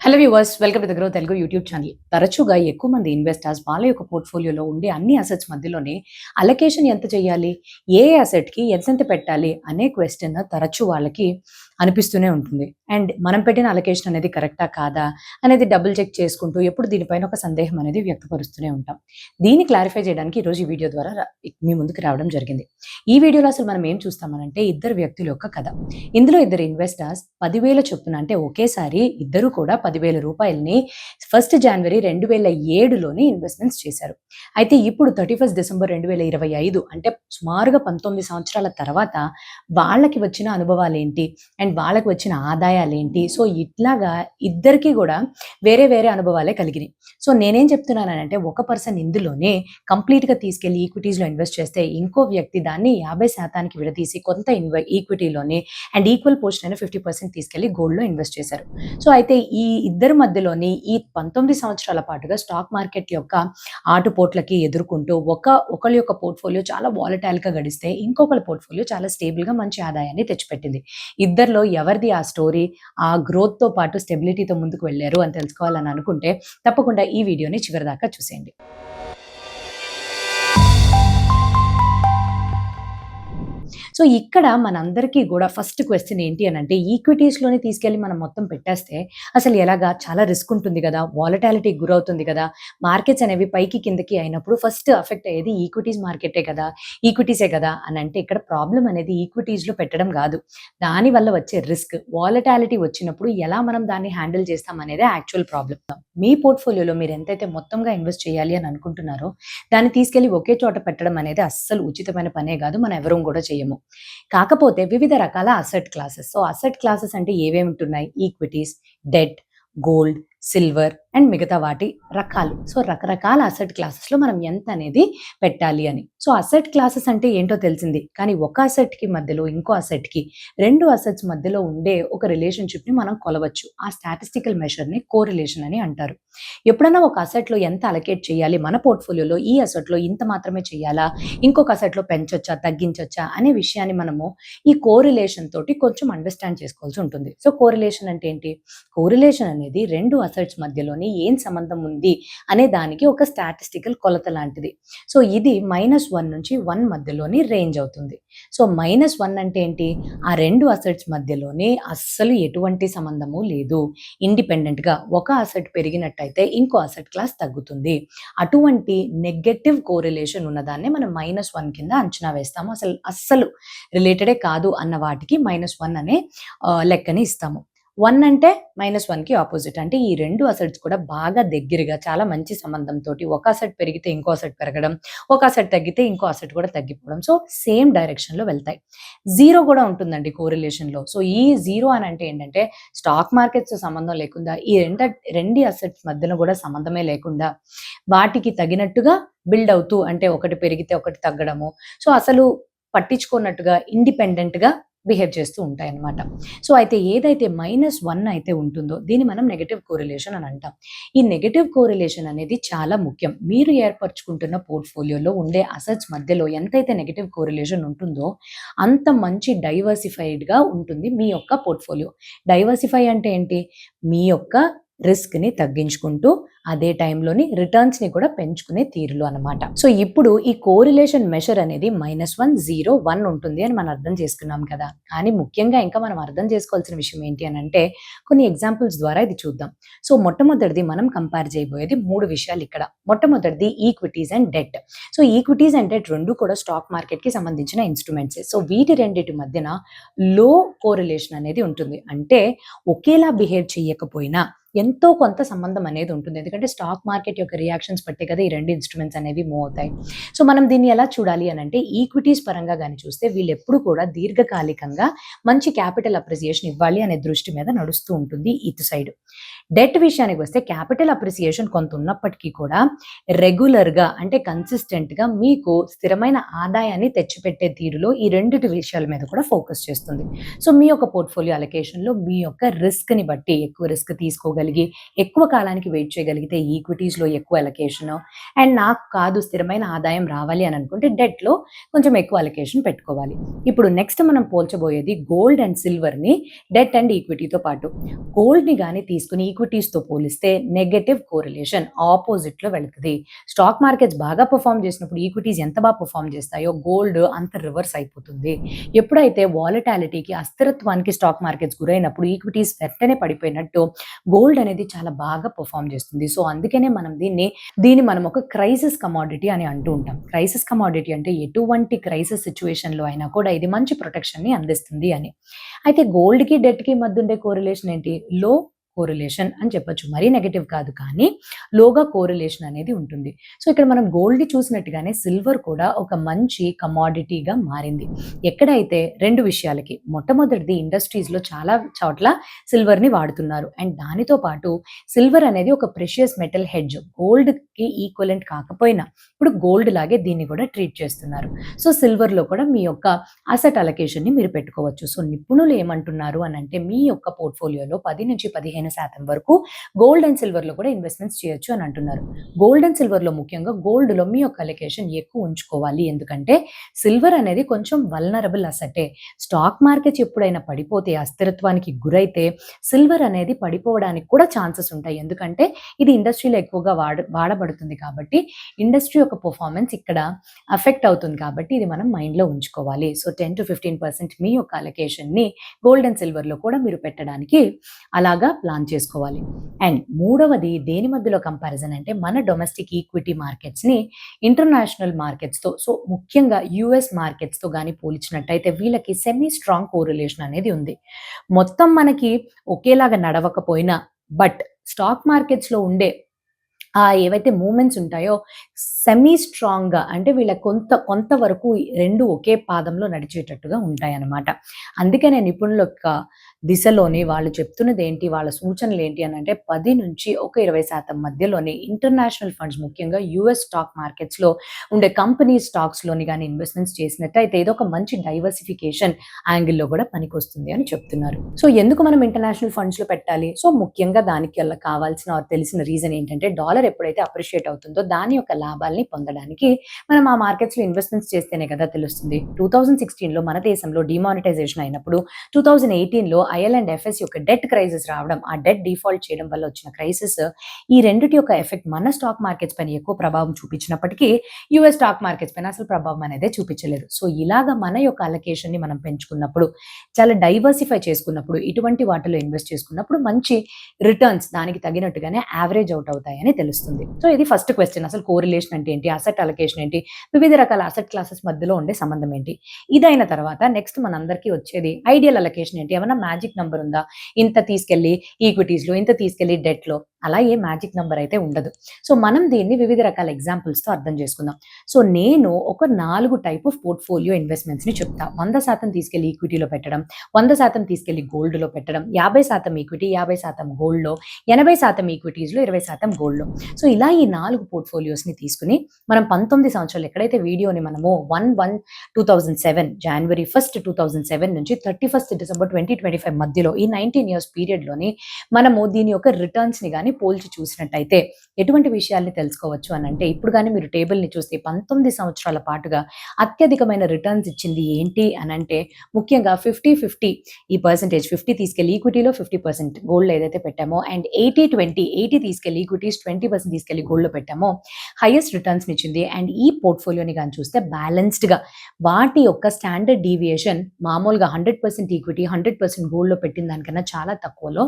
Hello viewers, welcome to the grow Telugu YouTube channel. తరచుగా ఎక్కువ మంది ఇన్వెస్టర్స్ వాళ్ళ యొక్క పోర్ట్ఫోలియోలో ఉండే అన్ని అసెట్స్ మధ్యలోనే అలొకేషన్ ఎంత చేయాలి, ఏ అసెట్‌కి ఎంతెంత పెట్టాలి అనే క్వెషన్ తరచు వాళ్ళకి అనిపిస్తూనే ఉంటుంది. అండ్ మనం పెట్టిన అలొకేషన్ అనేది కరెక్టా కాదా అనేది డబుల్ చెక్ చేసుకుంటూ ఎప్పుడు దీనిపైన ఒక సందేహం అనేది వ్యక్తపరుస్తూనే ఉంటాం. దీన్ని క్లారిఫై చేయడానికి ఈరోజు ఈ వీడియో ద్వారా మీ ముందుకు రావడం జరిగింది. ఈ వీడియోలో అసలు మనం ఏం చూస్తామనంటే ఇద్దరు వ్యక్తుల యొక్క కథ. ఇందులో ఇద్దరు ఇన్వెస్టర్స్ 10,000 చొప్పున అంటే ఒకేసారి ఇద్దరు కూడా 10,000 రూపాయలని 1 జనవరి 2007లోనే ఇన్వెస్ట్మెంట్స్ చేశారు. అయితే ఇప్పుడు 31 డిసెంబర్ 2025 అంటే సుమారుగా 19 సంవత్సరాల తర్వాత వాళ్ళకి వచ్చిన అనుభవాలేంటి అండ్ వాళ్ళకి వచ్చిన ఆదాయాలేంటి, సో ఇట్లాగా ఇద్దరికి కూడా వేరే వేరే అనుభవాలే కలిగినాయి. సో నేనేం చెప్తున్నానంటే ఒక పర్సన్ ఇందులోనే కంప్లీట్గా తీసుకెళ్లి ఈక్విటీస్లో ఇన్వెస్ట్ చేస్తే ఇంకో వ్యక్తి దాన్ని 50% విడదీసి కొంత ఈక్విటీలోనే అండ్ ఈక్వల్ పోర్షన్ అయిన 50% తీసుకెళ్లి గోల్డ్లో ఇన్వెస్ట్ చేశారు. సో అయితే ఈ ఇద్దరి మధ్యలోని ఈ 19 సంవత్సరాల పాటుగా స్టాక్ మార్కెట్ యొక్క ఆటుపోట్లకి ఎదుర్కొంటూ ఒకళ్ళ యొక్క పోర్ట్ఫోలియో చాలా వాలటైల్గా గడిస్తే ఇంకొకళ్ళ పోర్ట్ఫోలియో చాలా స్టేబుల్గా మంచి ఆదాయాన్ని తెచ్చిపెట్టింది. ఇద్దరిలో ఎవరిది ఆ స్టోరీ ఆ గ్రోత్తో పాటు స్టెబిలిటీతో ముందుకు వెళ్ళారు అని తెలుసుకోవాలని అనుకుంటే తప్పకుండా ఈ వీడియోని చివరిదాకా చూసేయండి. సో ఇక్కడ మనందరికీ కూడా ఫస్ట్ క్వశ్చన్ ఏంటి అని అంటే ఈక్విటీస్లోనే తీసుకెళ్ళి మనం మొత్తం పెట్టేస్తే అసలు ఎలాగా, చాలా రిస్క్ ఉంటుంది కదా, వాలటాలిటీ గురవుతుంది కదా, మార్కెట్స్ అనేవి పైకి కిందకి అయినప్పుడు ఫస్ట్ అఫెక్ట్ అయ్యేది ఈక్విటీసే కదా అని అంటే ఇక్కడ ప్రాబ్లం అనేది ఈక్విటీస్లో పెట్టడం కాదు, దానివల్ల వచ్చే రిస్క్ వాలటాలిటీ వచ్చినప్పుడు ఎలా మనం దాన్ని హ్యాండిల్ చేస్తాం అనేది యాక్చువల్ ప్రాబ్లం. మీ పోర్ట్ఫోలియోలో మీరు ఎంతైతే మొత్తంగా ఇన్వెస్ట్ చేయాలి అని అనుకుంటున్నారో దాన్ని తీసుకెళ్లి ఒకే చోట పెట్టడం అనేది అస్సలు ఉచితమైన పనే కాదు, మనం ఎవరూ కూడా చేయము. కాకపోతే వివిధ రకాల asset classes. So asset classes అంటే ఏవేమి ఉంటున్నాయి? Equities, debt, gold, silver and మిగతా వాటి రకాలు. సో రకరకాల అసెట్ క్లాసెస్లో మనం ఎంత అనేది పెట్టాలి అని. సో అసెట్ క్లాసెస్ అంటే ఏంటో తెలిసింది, కానీ ఒక అసెట్కి మధ్యలో ఇంకో అసెట్కి, రెండు అసెట్స్ మధ్యలో ఉండే ఒక రిలేషన్షిప్ని మనం కొలవచ్చు. ఆ స్టాటిస్టికల్ మెషర్ని కోరిలేషన్ అని అంటారు. ఎప్పుడైనా ఒక అసెట్లో ఎంత అలొకేట్ చేయాలి, మన పోర్ట్ఫోలియోలో ఈ అసెట్లో ఇంత మాత్రమే చేయాలా, ఇంకొక అసెట్లో పెంచొచ్చా తగ్గించొచ్చా అనే విషయాన్ని మనము ఈ కోరిలేషన్ తోటి కొంచెం అండర్స్టాండ్ చేసుకోవాల్సి ఉంటుంది. సో కోరిలేషన్ అంటే ఏంటి? కోరిలేషన్ అనేది రెండు అసెట్స్ మధ్యలోని ఏం సంబంధం ఉంది అనే దానికి ఒక స్టాటిస్టికల్ కొలత లాంటిది. సో ఇది -1 నుంచి 1 మధ్యలోని రేంజ్ అవుతుంది. సో -1 అంటే ఏంటి? ఆ రెండు అసెట్స్ మధ్యలోనే అస్సలు ఎటువంటి సంబంధము లేదు, ఇండిపెండెంట్గా ఒక అసెట్ పెరిగినట్టయితే ఇంకో అసెట్ క్లాస్ తగ్గుతుంది. అటువంటి నెగటివ్ కోరిలేషన్ ఉన్నదాన్ని మనం -1 కింద అంచనా వేస్తాము. అస్సలు రిలేటెడే కాదు అన్న వాటికి -1 అనే లెక్కని ఇస్తాము. 1 అంటే -1కి ఆపోజిట్, అంటే ఈ రెండు అసెట్స్ కూడా బాగా దగ్గరగా చాలా మంచి సంబంధంతో ఒక అసెట్ పెరిగితే ఇంకో అసెట్ పెరగడం, ఒక అసెట్ తగ్గితే ఇంకో అసెట్ కూడా తగ్గిపోవడం, సో సేమ్ డైరెక్షన్లో వెళ్తాయి. జీరో కూడా ఉంటుందండి కోరిలేషన్లో. సో ఈ జీరో అని అంటే ఏంటంటే స్టాక్ మార్కెట్స్ సంబంధం లేకుండా ఈ రెండు అసెట్స్ మధ్యన కూడా సంబంధమే లేకుండా వాటికి తగినట్టుగా బిల్డ్ అవుతూ, అంటే ఒకటి పెరిగితే ఒకటి తగ్గడము, సో అసలు పట్టించుకున్నట్టుగా ఇండిపెండెంట్గా బిహేవ్ చేస్తూ ఉంటాయన్నమాట. సో అయితే ఏదైతే -1 అయితే ఉంటుందో దీన్ని మనం నెగటివ్ కోరిలేషన్ అని అంటాం. ఈ నెగటివ్ కోరిలేషన్ అనేది చాలా ముఖ్యం. మీరు ఏర్పరచుకుంటున్న పోర్ట్ఫోలియోలో ఉండే అసెట్స్ మధ్యలో ఎంతైతే నెగటివ్ కోరిలేషన్ ఉంటుందో అంత మంచి డైవర్సిఫైడ్గా ఉంటుంది మీ యొక్క పోర్ట్ఫోలియో. డైవర్సిఫై అంటే ఏంటి? మీ యొక్క రిస్క్ని తగ్గించుకుంటూ అదే టైంలోని రిటర్న్స్ని కూడా పెంచుకునే తీరులో అనమాట. సో ఇప్పుడు ఈ కోరిలేషన్ మెషర్ అనేది -1, 0, 1 ఉంటుంది అని మనం అర్థం చేసుకున్నాం కదా. కానీ ముఖ్యంగా ఇంకా మనం అర్థం చేసుకోవాల్సిన విషయం ఏంటి అని అంటే కొన్ని ఎగ్జాంపుల్స్ ద్వారా ఇది చూద్దాం. సో మొట్టమొదటిది మనం కంపేర్ చేయబోయేది 3 విషయాలు ఇక్కడ. మొట్టమొదటిది equities and debt. So equities and debt రెండు కూడా స్టాక్ మార్కెట్కి సంబంధించిన ఇన్స్ట్రుమెంట్స్. సో వీటి రెండింటి మధ్యన లో కోరిలేషన్ అనేది ఉంటుంది. అంటే ఒకేలా బిహేవ్ చేయకపోయినా ఎంతో కొంత సంబంధం అనేది ఉంటుంది. ఎందుకంటే స్టాక్ మార్కెట్ యొక్క రియాక్షన్స్ బట్టే కదా ఈ రెండు ఇన్స్ట్రుమెంట్స్ అనేవి మూవ్ అవుతాయి. సో మనం దీన్ని ఎలా చూడాలి అని అంటే ఈక్విటీస్ పరంగా కానీ చూస్తే వీళ్ళు ఎప్పుడు కూడా దీర్ఘకాలికంగా మంచి క్యాపిటల్ అప్రిసియేషన్ ఇవ్వాలి అనే దృష్టి మీద నడుస్తూ ఉంటుంది ఇటు సైడ్. డెట్ విషయానికి వస్తే క్యాపిటల్ అప్రిసియేషన్ కొంత ఉన్నప్పటికీ కూడా రెగ్యులర్గా అంటే కన్సిస్టెంట్గా మీకు స్థిరమైన ఆదాయాన్ని తెచ్చిపెట్టే తీరులో ఈ రెండిటి విషయాల మీద కూడా ఫోకస్ చేస్తుంది. సో మీ యొక్క పోర్ట్ఫోలియో అలొకేషన్లో మీ యొక్క రిస్క్ని బట్టి ఎక్కువ రిస్క్ తీసుకోగలిగి చేయగలిగి ఎక్కువ కాలానికి వెయిట్ చేయగలిగితే ఈక్విటీస్‌లో ఎక్కువ అలొకేషన్ అండ్ నాకు కాదు స్థిరమైన ఆదాయం రావాలి అని అనుకుంటే డెట్‌లో కొంచెం ఎక్కువ అలొకేషన్ పెట్టుకోవాలి. ఇప్పుడు నెక్స్ట్ మనం పోల్చబోయేది గోల్డ్ అండ్ సిల్వర్‌ని డెట్ అండ్ ఈక్విటీతో పాటు. గోల్డ్‌ని గాని తీసుకొని ఈక్విటీస్‌తో పోలిస్తే నెగెటివ్ కోరిలేషన్ ఆపోజిట్‌లో వెళ్తది. స్టాక్ మార్కెట్స్ బాగా పెర్ఫార్మ్ చేసినప్పుడు ఈక్విటీస్ ఎంత బాగా పెర్ఫార్మ్ చేస్తాయో గోల్డ్ అంత రివర్స్ అయిపోతుంది. ఎప్పుడైతే వాలటాలిటీకి అస్థిరత్వానికి స్టాక్ మార్కెట్స్ గురైనప్పుడు ఈక్విటీస్ వెంటనే పడిపోయినట్టు గోల్డ్ అనేది చాలా బాగా పెర్ఫార్మ్ చేస్తుంది. సో అందుకనే మనం దీన్ని మనం ఒక క్రైసిస్ కమోడిటీ అని అంటూ ఉంటాం. క్రైసిస్ కమోడిటీ అంటే ఎటువంటి క్రైసిస్ సిట్యుయేషన్‌లో అయినా కూడా ఇది మంచి ప్రొటెక్షన్‌ని అందిస్తుంది అని. అయితే గోల్డ్‌కి, డెట్‌కి మధ్య ఉండే కోరిలేషన్ ఏంటి? లో కోరిలేషన్ అని చెప్పొచ్చు. మరీ నెగెటివ్ కాదు కానీ లోగా కోరిలేషన్ అనేది ఉంటుంది. సో ఇక్కడ మనం గోల్డ్‌ని చూసినట్టుగానే సిల్వర్ కూడా ఒక మంచి కమోడిటీగా మారింది. ఎక్కడైతే 2 విషయాలకి మొట్టమొదటిది ఇండస్ట్రీస్‌లో చాలా చోట్ల సిల్వర్‌ని వాడుతున్నారు. అండ్ దానితో పాటు సిల్వర్ అనేది ఒక ప్రెషియస్ మెటల్ హెడ్జ్. గోల్డ్‌కి ఈక్వలెంట్ కాకపోయినా ఇప్పుడు గోల్డ్ లాగే దీన్ని కూడా ట్రీట్ చేస్తున్నారు. సో సిల్వర్‌లో కూడా మీ యొక్క అసెట్ అలొకేషన్‌ని మీరు పెట్టుకోవచ్చు. సో నిపుణులు ఏమంటున్నారు అనంటే మీ యొక్క పోర్ట్‌ఫోలియోలో 10-15% వరకు గోల్డ్ అండ్ సిల్వర్‌లో కూడా ఇన్వెస్ట్‌మెంట్స్ చేయొచ్చు అని అంటున్నారు. గోల్డ్ అండ్ సిల్వర్‌లో ముఖ్యంగా గోల్డ్‌లో మీ యొక్క అలొకేషన్ ఎక్కువ ఉంచుకోవాలి. ఎందుకంటే సిల్వర్ అనేది కొంచెం వల్నరబుల్ అసెటే. స్టాక్ మార్కెట్స్ ఎప్పుడైనా పడిపోతే అస్థిరత్వానికి గురైతే సిల్వర్ అనేది పడిపోవడానికి కూడా ఛాన్సెస్ ఉంటాయి. ఎందుకంటే ఇది ఇండస్ట్రీలో ఎక్కువగా వాడబడుతుంది కాబట్టి ఇండస్ట్రీ యొక్క పెర్ఫార్మెన్స్ ఇక్కడ అఫెక్ట్ అవుతుంది కాబట్టి ఇది మనం మైండ్‌లో ఉంచుకోవాలి. సో 10-15% మీ యొక్క అలొకేషన్‌ని గోల్డ్ అండ్ సిల్వర్‌లో కూడా మీరు పెట్టడానికి అలాగా ప్లాన్ చేసుకోవాలి. అండ్ మూడవది దేని మధ్యలో కంపారిజన్ అంటే మన డొమెస్టిక్ ఈక్విటీ మార్కెట్స్‌ని ఇంటర్నేషనల్ మార్కెట్స్‌తో సో ముఖ్యంగా యూఎస్ మార్కెట్స్‌తో గాని పోల్చినట్టయితే వీళ్ళకి సెమీ స్ట్రాంగ్ కోరిలేషన్ అనేది ఉంది. మొత్తం మనకి ఒకేలాగా నడవకపోయినా బట్ స్టాక్ మార్కెట్స్‌లో ఉండే ఏవైతే మూవ్‌మెంట్స్ ఉంటాయో సెమీ స్ట్రాంగ్‌గా అంటే వీళ్ళ కొంత వరకు 2 ఒకే పాదంలో నడిచేటట్టుగా ఉంటాయన్నమాట. అందుకనే నిపుణుల యొక్క దిశలోని వాళ్ళు చెప్తున్నదేంటి, వాళ్ళ సూచనలేంటి అనంటే 10-20% మధ్యలోనే ఇంటర్నేషనల్ ఫండ్స్ ముఖ్యంగా యూఎస్ స్టాక్ మార్కెట్స్‌లో ఉండే కంపెనీ స్టాక్స్‌లోని గాని ఇన్వెస్ట్‌మెంట్స్ చేసినట్టయితే ఇదొక మంచి డైవర్సిఫికేషన్ యాంగిల్‌లో కూడా పనికొస్తుంది అని చెప్తున్నారు. సో ఎందుకు మనం ఇంటర్నేషనల్ ఫండ్స్‌లో పెట్టాలి? సో ముఖ్యంగా దానికి కావాల్సిన తెలిసిన రీజన్ ఏంటంటే డాలర్ ఎప్పుడైతే అప్రిషియేట్ అవుతుందో దాని యొక్క లాభాల్ని పొందడానికి మనం ఆ మార్కెట్స్‌లో ఇన్వెస్ట్‌మెంట్స్ చేస్తేనే కదా తెలుస్తుంది. 2016లో మన దేశంలో డిమానిటైజేషన్ అయినప్పుడు 2018లో ఐఎల్ఎండ్ఎఫ్ఎస్ యొక్క డెట్ క్రైసిస్ రావడం, ఆ డెట్ డిఫాల్ట్ చేయడం వల్ల వచ్చిన క్రైసిస్ ఈ రెండిటి యొక్క ఎఫెక్ట్ మన స్టాక్ మార్కెట్స్ పైన ఎక్కువ ప్రభావం చూపించినప్పటికీ యూఎస్ స్టాక్ మార్కెట్స్ పైన అసలు ప్రభావం అనేది చూపించలేదు. సో ఇలాగా మన యొక్క అలొకేషన్‌ని మనం పెంచుకున్నప్పుడు, చాలా డైవర్సిఫై చేసుకున్నప్పుడు, ఇటువంటి వాటిలో ఇన్వెస్ట్ చేసుకున్నప్పుడు మంచి రిటర్న్స్ దానికి తగినట్టుగానే యావరేజ్ అవుట్ అవుతాయని తెలుస్తుంది. సో ఇది ఫస్ట్ క్వెషన్. అసలు కోరిలేషన్ అంటే ఏంటి? అసెట్ అలొకేషన్ ఏంటి? వివిధ రకాల అసెట్ క్లాసెస్ మధ్యలో ఉండే సంబంధం ఏంటి? ఇదైన తర్వాత నెక్స్ట్ మనందరికీ వచ్చేది ఐడియల్ అలొకేషన్ ఏంటి? ఏమన్నా మ్యాజిక్ నంబర్ ఉందా? ఇంత తీసుకెళ్ళి ఈక్విటీస్‌లో, ఇంత తీసుకెళ్ళి డెట్‌లో అలా ఏ మ్యాజిక్ నంబర్ అయితే ఉండదు. సో మనం దీన్ని వివిధ రకాల ఎగ్జాంపుల్స్‌తో అర్థం చేసుకుందాం. సో నేను ఒక 4 టైప్ ఆఫ్ పోర్ట్‌ఫోలియో ఇన్వెస్ట్‌మెంట్స్‌ని చెప్తా. 100% తీసుకెళ్ళి ఈక్విటీలో పెట్టడం, 100% తీసుకెళ్ళి గోల్డ్‌లో పెట్టడం, 50% ఈక్విటీ, 50% గోల్డ్‌లో, 80% ఈక్విటీస్‌లో, 20% గోల్డ్‌లో. సో ఇలా ఈ 4 పోర్ట్‌ఫోలియోస్‌ని తీసుకొని మనం 19 సంవత్సరాలు ఎక్కడైతే వీడియోని మనము 1/1/2007 జనవరి 1, 2007 నుంచి 31 డిసెంబర్ 2025 మధ్యలో ఈ 19 ఇయర్స్ పీరియడ్‌లోని మనము దీని యొక్క రిటర్న్స్‌ని గాని పోల్చి చూసినట్టయితే ఎటువంటి విషయాల్ని తెలుసుకోవచ్చు అనంటే ఇప్పుడు గాని మీరు టేబుల్‌ని చూస్తే 19 సంవత్సరాల పాటుగా అత్యధికమైన రిటర్న్స్ ఇచ్చింది ఏంటి అనంటే ముఖ్యంగా 50-50 ఈ పర్సెంటేజ్ 50 తీసుకెళ్ళి ఈక్విటీలో 50% గోల్డ్‌లో ఏదైతే పెట్టామో అండ్ 80-20 80 తీసుకెళ్ళి ఈక్విటీస్ 20% తీసుకెళ్ళి గోల్డ్‌లో పెట్టామో హైయెస్ట్ రిటర్న్స్‌ని ఇచ్చింది. అండ్ ఈ పోర్ట్‌ఫోలియోని గాని చూస్తే బ్యాలెన్స్డ్‌గా వాటి యొక్క స్టాండర్డ్ డీవియేషన్ మామూలుగా 100% ఈక్విటీ 100% గోల్డ్‌లో పెట్టిన దానికన్నా చాలా తక్కువలో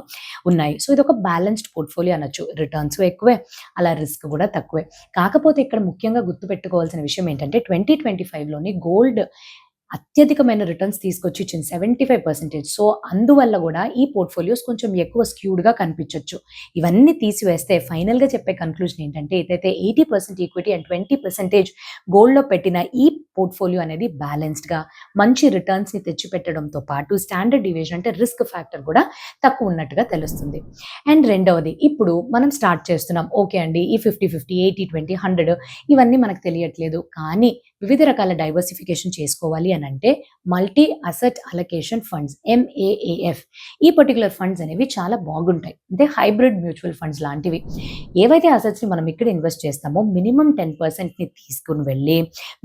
ఉన్నాయి. సో ఇదొక బ్యాలెన్స్డ్ పోర్ట్‌ఫోలియో అనొచ్చు. రిటర్న్స్ ఎక్కువే, అలా రిస్క్ కూడా తక్కువే. కాకపోతే ఇక్కడ ముఖ్యంగా గుర్తుపెట్టుకోవాల్సిన విషయం ఏంటంటే 2025లోని గోల్డ్ అత్యధికమైన రిటర్న్స్ తీసుకొచ్చి ఇచ్చింది 75%. సో అందువల్ల కూడా ఈ పోర్ట్‌ఫోలియోస్ కొంచెం ఎక్కువ స్క్యూడ్‌గా కనిపించొచ్చు. ఇవన్నీ తీసివేస్తే ఫైనల్‌గా చెప్పే కన్క్లూజన్ ఏంటంటే ఏదైతే 80% ఈక్విటీ అండ్ 20% గోల్డ్‌లో పెట్టిన ఈ పోర్ట్‌ఫోలియో అనేది బ్యాలెన్స్డ్‌గా మంచి రిటర్న్స్‌ని తెచ్చిపెట్టడంతో పాటు స్టాండర్డ్ డీవియేషన్ అంటే రిస్క్ ఫ్యాక్టర్ కూడా తక్కువ ఉన్నట్టుగా తెలుస్తుంది. అండ్ రెండవది ఇప్పుడు మనం స్టార్ట్ చేస్తున్నాం. ఓకే అండి ఈ 50-50, 80-20, 100 ఇవన్నీ మనకు తెలియట్లేదు. కానీ వివిధ రకాల డైవర్సిఫికేషన్ చేసుకోవాలి అని అంటే multi asset allocation funds MAAF ఈ పర్టిక్యులర్ ఫండ్స్ అనేవి చాలా బాగుంటాయి. అంటే హైబ్రిడ్ మ్యూచువల్ ఫండ్స్ లాంటివి. ఏవైతే అసెట్స్‌ని మనం ఇక్కడ ఇన్వెస్ట్ చేస్తామో మినిమమ్ 10%ని తీసుకొని వెళ్ళి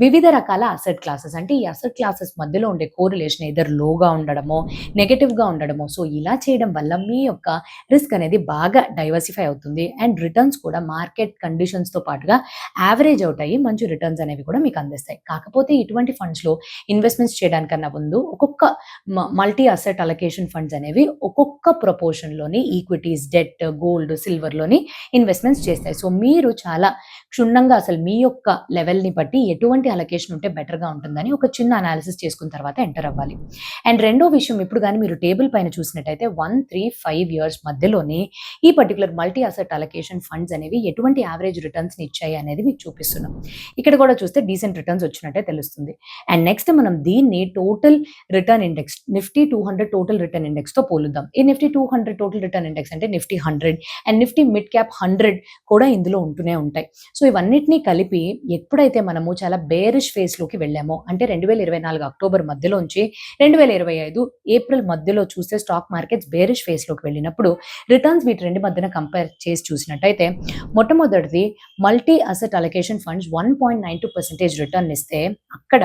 వివిధ రకాల అసెట్ క్లాసెస్ అంటే ఈ అసెట్ క్లాసెస్ మధ్యలో ఉండే కోరిలేషన్ ఎయిదర్ లోగా ఉండడమో, నెగెటివ్‌గా ఉండడమో సో ఇలా చేయడం వల్ల మీ యొక్క రిస్క్ అనేది బాగా డైవర్సిఫై అవుతుంది. అండ్ రిటర్న్స్ కూడా మార్కెట్ కండిషన్స్‌తో పాటుగా యావరేజ్ ఔట్ అయ్యి మంచి రిటర్న్స్ అనేవి కూడా మీకు అందిస్తాయి. కాకపోతే ఇటువంటి ఫండ్స్‌లో ఇన్వెస్ట్‌మెంట్స్ చేయడానికన్నా ముందు ఒక్కొక్క మల్టీ అసెట్ అలొకేషన్ ఫండ్స్ అనేవి ఒక్కొక్క ప్రపోర్షన్‌లోని ఈక్విటీస్, డెట్, గోల్డ్, సిల్వర్‌లోని ఇన్వెస్ట్‌మెంట్స్ చేస్తాయి. సో మీరు చాలా క్షుణ్ణంగా అసలు మీ యొక్క లెవెల్‌ని బట్టి ఎటువంటి అలొకేషన్ ఉంటే బెటర్‌గా ఉంటుందని ఒక చిన్న అనాలిసిస్ చేసుకున్న తర్వాత ఎంటర్ అవ్వాలి. అండ్ రెండో విషయం ఇప్పుడు గాని మీరు టేబుల్ పైన చూసినట్టయితే 1, 3, 5 ఇయర్స్ మధ్యలోనే ఈ particular multi asset allocation funds అనేవి ఎటువంటి యావరేజ్ రిటర్న్స్‌ని ఇచ్చాయి అనేది మీకు చూపిస్తున్నాం. ఇక్కడ కూడా చూస్తే డీసెంట్ రిటర్న్స్ వచ్చినట్టే తెలుస్తుంది. అండ్ నెక్స్ట్ మనం దీన్ని total return index Nifty 200 total return ఇండెక్స్‌తో పోలుద్దాం. ఈ నిఫ్టీ 200 టోటల్ రిటర్న్ ఇండెక్స్ అంటే Nifty 100 and Nifty midcap 100 కూడా ఇందులో ఉంటూనే ఉంటాయి. సో ఇవన్నిటిని కలిపి ఎప్పుడైతే మనము చాలా బేరిష్ ఫేజ్‌లోకి వెళ్ళామో అంటే 2024 అక్టోబర్ మధ్యలోంచి 2025 ఏప్రిల్ మధ్యలో చూస్తే స్టాక్ మార్కెట్స్ బేరిష్ ఫేజ్‌లోకి వెళ్ళినప్పుడు రిటర్న్స్ వీటి రెండు మధ్యన కంపేర్ చేసి చూసినట్టయితే మొట్టమొదటిది multi asset allocation funds 1.92% return ఇస్తే అక్కడ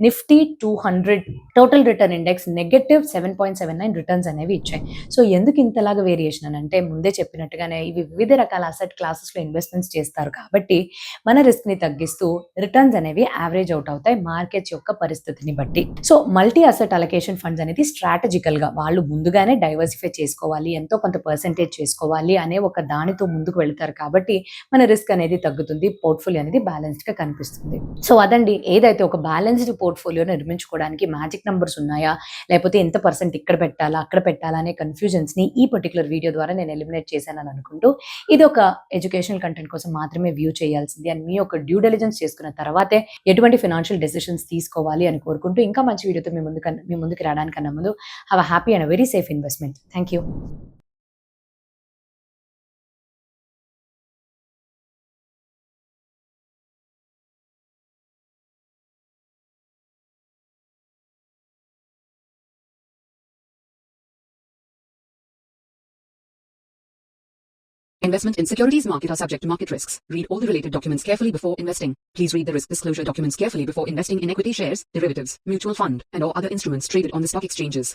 Nifty 200 total return index -7.79 returns అనేవి ఇచ్చాయి. సో ఎందుకు ఇంతలాగా వేరియేషన్ అని అంటే ముందే చెప్పినట్టుగానే ఇవి వివిధ రకాల అసెట్ క్లాసెస్‌లో ఇన్వెస్ట్‌మెంట్స్ చేస్తారు కాబట్టి మన రిస్క్‌ని తగ్గిస్తూ రిటర్న్స్ అనేవి యావరేజ్ అవుట్ అవుతాయి మార్కెట్స్ యొక్క పరిస్థితిని బట్టి. So multi asset allocation funds అనేది స్ట్రాటజికల్‌గా వాళ్ళు ముందుగానే డైవర్సిఫై చేసుకోవాలి, ఎంతో కొంత పర్సెంటేజ్ చేసుకోవాలి అనే ఒక దానితో ముందుకు వెళ్తారు కాబట్టి మన రిస్క్ అనేది తగ్గుతుంది. పోర్ట్‌ఫోలియో అనేది బ్యాలెన్స్డ్‌గా కనిపిస్తుంది. సో అదండి ఏదైతే ఒక బ్యాలెన్స్డ్ పోర్ట్‌ఫోలియో నిర్మించుకోవడానికి మ్యాజిక్ నంబర్స్ ఉన్నాయా? లేకపోతే ఎంత పర్సెంట్ ఇక్కడ పెట్టాలా, అక్కడ పెట్టాలా అనే కన్‌ఫ్యూజన్స్‌ని ఈ పర్టిక్యులర్ వీడియో ద్వారా నేను ఎలిమినేట్ చేశానని అనుకుంటూ ఇది ఒక ఎడ్యుకేషనల్ కంటెంట్ కోసం మాత్రమే వ్యూ చేయాల్సింది అండ్ మీ యొక్క డ్యూ డిలిజెన్స్ చేసుకున్న తర్వాతే ఎటువంటి ఫైనాన్షియల్ డెసిషన్స్ తీసుకోవాలి అని కోరుకుంటూ ఇంకా మంచి వీడియోతో మీ ముందుకు రావడానికన్నా ముందు have a happy and very safe investment. Thank you. Investment in securities market are subject to market risks. Read all the related documents carefully before investing. Please read the risk disclosure documents carefully before investing in equity shares, derivatives, mutual fund, and or other instruments traded on the stock exchanges.